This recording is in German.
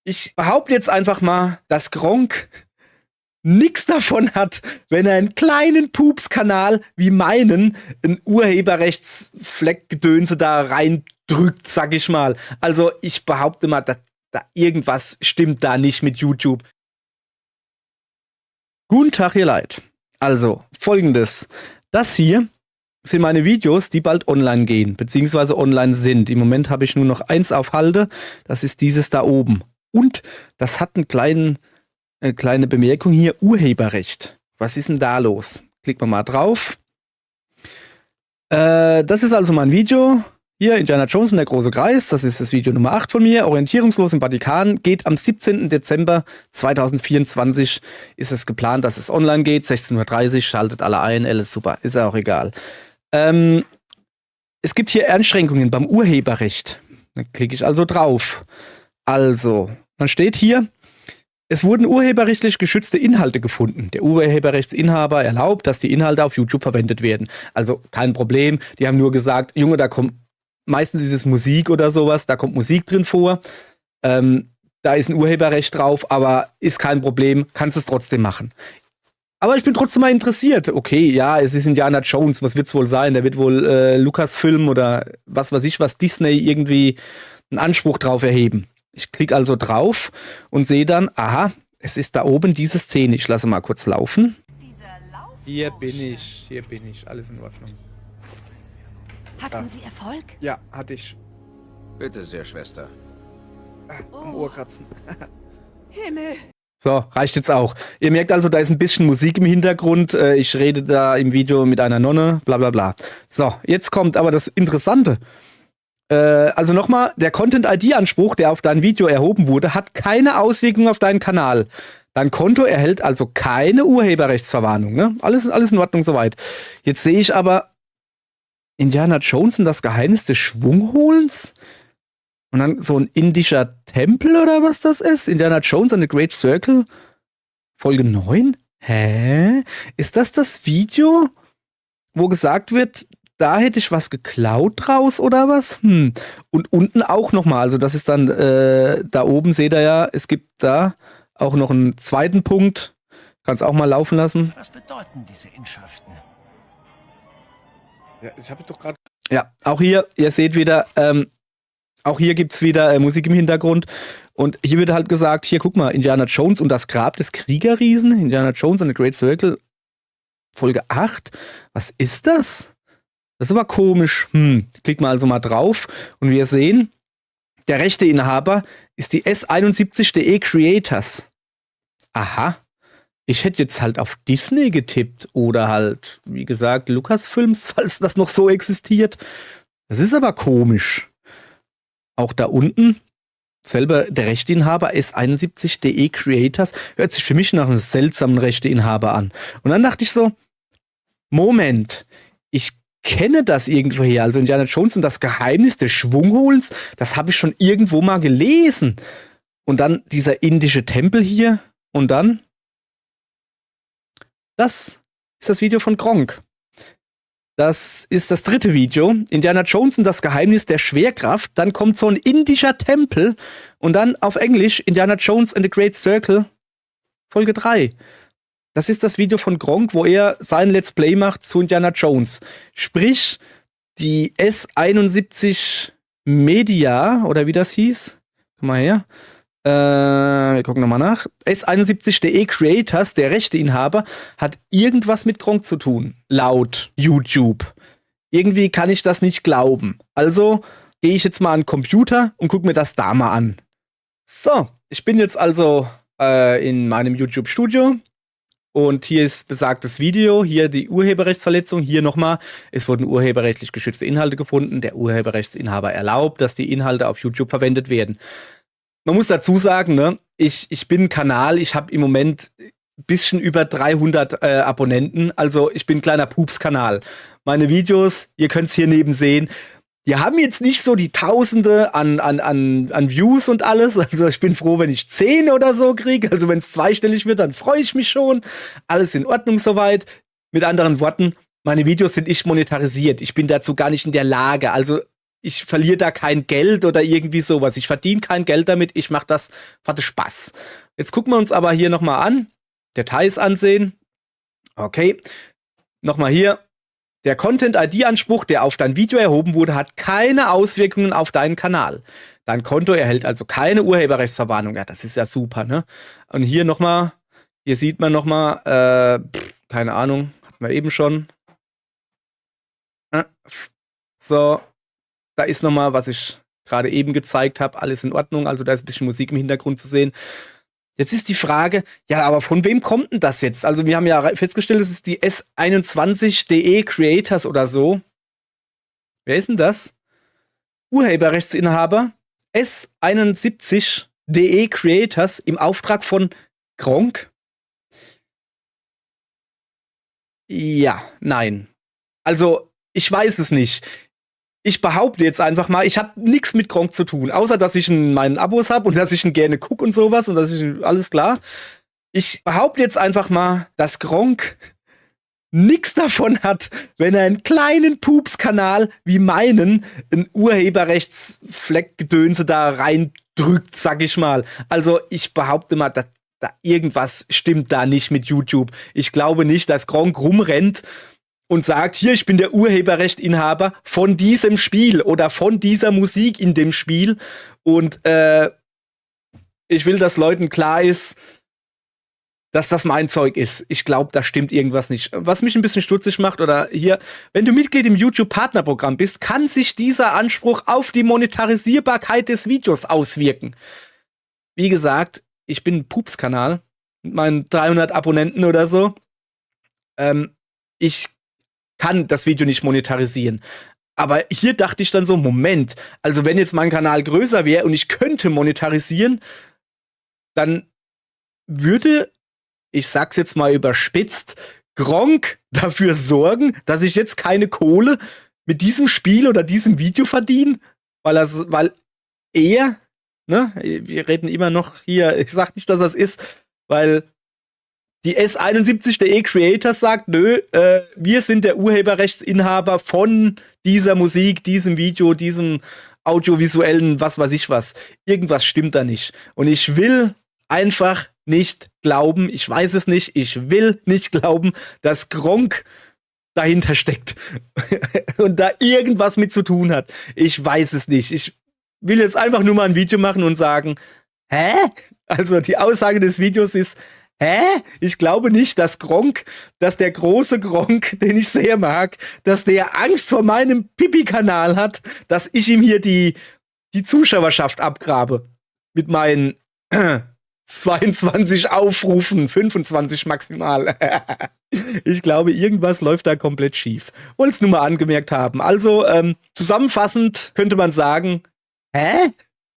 Ich behaupte jetzt einfach mal, dass Gronkh nix davon hat, wenn er einen kleinen Pups-Kanal wie meinen ein Urheberrechtsfleckgedönse da reindrückt, sag ich mal. Also ich behaupte mal, dass da irgendwas stimmt da nicht mit YouTube. Guten Tag, ihr Leid. Also, folgendes. Das hier sind meine Videos, die bald online gehen, beziehungsweise online sind. Im Moment habe ich nur noch eins auf Halde. Das ist dieses da oben. Und das hat eine kleine Bemerkung hier, Urheberrecht. Was ist denn da los? Klicken wir mal drauf. Das ist also mein Video. Hier, Indiana Jones und der große Kreis. Das ist das Video Nummer 8 von mir. Orientierungslos im Vatikan. Geht am 17. Dezember 2024. Ist es geplant, dass es online geht. 16:30 Uhr. Schaltet alle ein. Alles super. Ist ja auch egal. Es gibt hier Einschränkungen beim Urheberrecht. Da klicke ich also drauf. Also, dann steht hier, es wurden urheberrechtlich geschützte Inhalte gefunden. Der Urheberrechtsinhaber erlaubt, dass die Inhalte auf YouTube verwendet werden. Also kein Problem. Die haben nur gesagt, Junge, da kommt meistens ist es Musik oder sowas, da kommt Musik drin vor. Da ist ein Urheberrecht drauf, aber ist kein Problem, kannst es trotzdem machen. Aber ich bin trotzdem mal interessiert. Okay, ja, es ist Indiana Jones, was wird's wohl sein? Der wird wohl Lucasfilm oder was weiß ich, was Disney irgendwie einen Anspruch drauf erheben. Ich klicke also drauf und sehe dann, aha, es ist da oben diese Szene. Ich lasse mal kurz laufen. Hier bin ich, alles in Ordnung. Hatten Sie Erfolg? Ja, hatte ich. Bitte sehr, Schwester. Am Ohr kratzen. Himmel! So, reicht jetzt auch. Ihr merkt also, da ist ein bisschen Musik im Hintergrund. Ich rede da im Video mit einer Nonne, bla bla bla. So, jetzt kommt aber das Interessante. Also nochmal, der Content-ID-Anspruch, der auf dein Video erhoben wurde, hat keine Auswirkung auf deinen Kanal. Dein Konto erhält also keine Urheberrechtsverwarnung. Ne? Alles in Ordnung soweit. Jetzt sehe ich aber Indiana Jones und das Geheimnis des Schwungholens. Und dann so ein indischer Tempel oder was das ist. Indiana Jones and the Great Circle. Folge 9? Hä? Ist das Video, wo gesagt wird, da hätte ich was geklaut draus oder was? Und unten auch nochmal. Also das ist dann, da oben seht ihr ja, es gibt da auch noch einen zweiten Punkt. Kannst auch mal laufen lassen. Was bedeuten diese Inschriften? Ja, ich habe doch gerade. Ja, auch hier, ihr seht wieder, auch hier gibt's wieder Musik im Hintergrund. Und hier wird halt gesagt, hier, guck mal, Indiana Jones und das Grab des Kriegerriesen. Indiana Jones and the Great Circle. Folge 8. Was ist das? Das ist aber komisch. Klick mal also mal drauf. Und wir sehen, der Rechteinhaber ist die S71.de Creators. Aha. Ich hätte jetzt halt auf Disney getippt oder halt, wie gesagt, Lucasfilms, falls das noch so existiert. Das ist aber komisch. Auch da unten, selber der Rechteinhaber S71.de Creators, hört sich für mich nach einem seltsamen Rechteinhaber an. Und dann dachte ich so, Moment, ich kenne das irgendwoher. Also Indiana Jones und das Geheimnis des Schwungholens, das habe ich schon irgendwo mal gelesen. Und dann dieser indische Tempel hier und dann das ist das Video von Gronkh. Das ist das dritte Video. Indiana Jones und das Geheimnis der Schwerkraft. Dann kommt so ein indischer Tempel. Und dann auf Englisch Indiana Jones and the Great Circle. Folge 3. Das ist das Video von Gronkh, wo er sein Let's Play macht zu Indiana Jones. Sprich, die S71 Media, oder wie das hieß. Guck mal her. Wir gucken nochmal nach. S71.de Creators, der Rechteinhaber, hat irgendwas mit Gronkh zu tun. Laut YouTube. Irgendwie kann ich das nicht glauben. Also gehe ich jetzt mal an den Computer und gucke mir das da mal an. So, ich bin jetzt also in meinem YouTube-Studio. Und hier ist besagtes Video, hier die Urheberrechtsverletzung, hier nochmal, es wurden urheberrechtlich geschützte Inhalte gefunden. Der Urheberrechtsinhaber erlaubt, dass die Inhalte auf YouTube verwendet werden. Man muss dazu sagen, ne, ich bin ein Kanal, ich habe im Moment ein bisschen über 300 Abonnenten, also ich bin ein kleiner Pups-Kanal. Meine Videos, ihr könnt es hier neben sehen, die haben jetzt nicht so die Tausende an Views und alles, also ich bin froh, wenn ich 10 oder so kriege, also wenn es zweistellig wird, dann freue ich mich schon, alles in Ordnung soweit. Mit anderen Worten, meine Videos sind nicht monetarisiert, ich bin dazu gar nicht in der Lage, also ich verliere da kein Geld oder irgendwie sowas. Ich verdiene kein Geld damit, ich mache das für den Spaß. Jetzt gucken wir uns aber hier nochmal an. Details ansehen. Okay. Nochmal hier. Der Content-ID-Anspruch, der auf dein Video erhoben wurde, hat keine Auswirkungen auf deinen Kanal. Dein Konto erhält also keine Urheberrechtsverwarnung. Ja, das ist ja super, ne? Und hier nochmal, hier sieht man nochmal, keine Ahnung, hatten wir eben schon. So, da ist nochmal, was ich gerade eben gezeigt habe, alles in Ordnung. Also da ist ein bisschen Musik im Hintergrund zu sehen. Jetzt ist die Frage, ja, aber von wem kommt denn das jetzt? Also wir haben ja festgestellt, es ist die S21.de Creators oder so. Wer ist denn das? Urheberrechtsinhaber S71.de Creators im Auftrag von Gronkh? Ja, nein. Also, ich weiß es nicht. Ich behaupte jetzt einfach mal, ich habe nichts mit Gronkh zu tun, außer dass ich meinen Abos habe und dass ich ihn gerne gucke und sowas und dass ich alles klar. Ich behaupte jetzt einfach mal, dass Gronkh nichts davon hat, wenn er einen kleinen Pups-Kanal wie meinen ein Urheberrechtsfleckgedönse da reindrückt, sag ich mal. Also ich behaupte mal, dass da irgendwas stimmt da nicht mit YouTube. Ich glaube nicht, dass Gronkh rumrennt und sagt, hier, ich bin der Urheberrechtsinhaber von diesem Spiel oder von dieser Musik in dem Spiel. Und ich will, dass Leuten klar ist, dass das mein Zeug ist. Ich glaube, da stimmt irgendwas nicht. Was mich ein bisschen stutzig macht, oder hier, wenn du Mitglied im YouTube-Partnerprogramm bist, kann sich dieser Anspruch auf die Monetarisierbarkeit des Videos auswirken. Wie gesagt, ich bin ein Pups-Kanal mit meinen 300 Abonnenten oder so. Ich kann das Video nicht monetarisieren. Aber hier dachte ich dann so, Moment, also wenn jetzt mein Kanal größer wäre und ich könnte monetarisieren, dann würde, ich sag's jetzt mal überspitzt, Gronkh dafür sorgen, dass ich jetzt keine Kohle mit diesem Spiel oder diesem Video verdiene, weil er, ne, wir reden immer noch hier, ich sag nicht, dass das ist, weil die S71.de Creators sagt, nö, wir sind der Urheberrechtsinhaber von dieser Musik, diesem Video, diesem audiovisuellen, was weiß ich was. Irgendwas stimmt da nicht. Und ich will einfach nicht glauben, ich weiß es nicht, ich will nicht glauben, dass Gronkh dahinter steckt und da irgendwas mit zu tun hat. Ich weiß es nicht. Ich will jetzt einfach nur mal ein Video machen und sagen, hä? Also die Aussage des Videos ist, hä? Ich glaube nicht, dass der große Gronkh, den ich sehr mag, dass der Angst vor meinem Pipi-Kanal hat, dass ich ihm hier die Zuschauerschaft abgrabe. Mit meinen 22 Aufrufen, 25 maximal. Ich glaube, irgendwas läuft da komplett schief. Wollte es nur mal angemerkt haben. Also, zusammenfassend könnte man sagen, hä?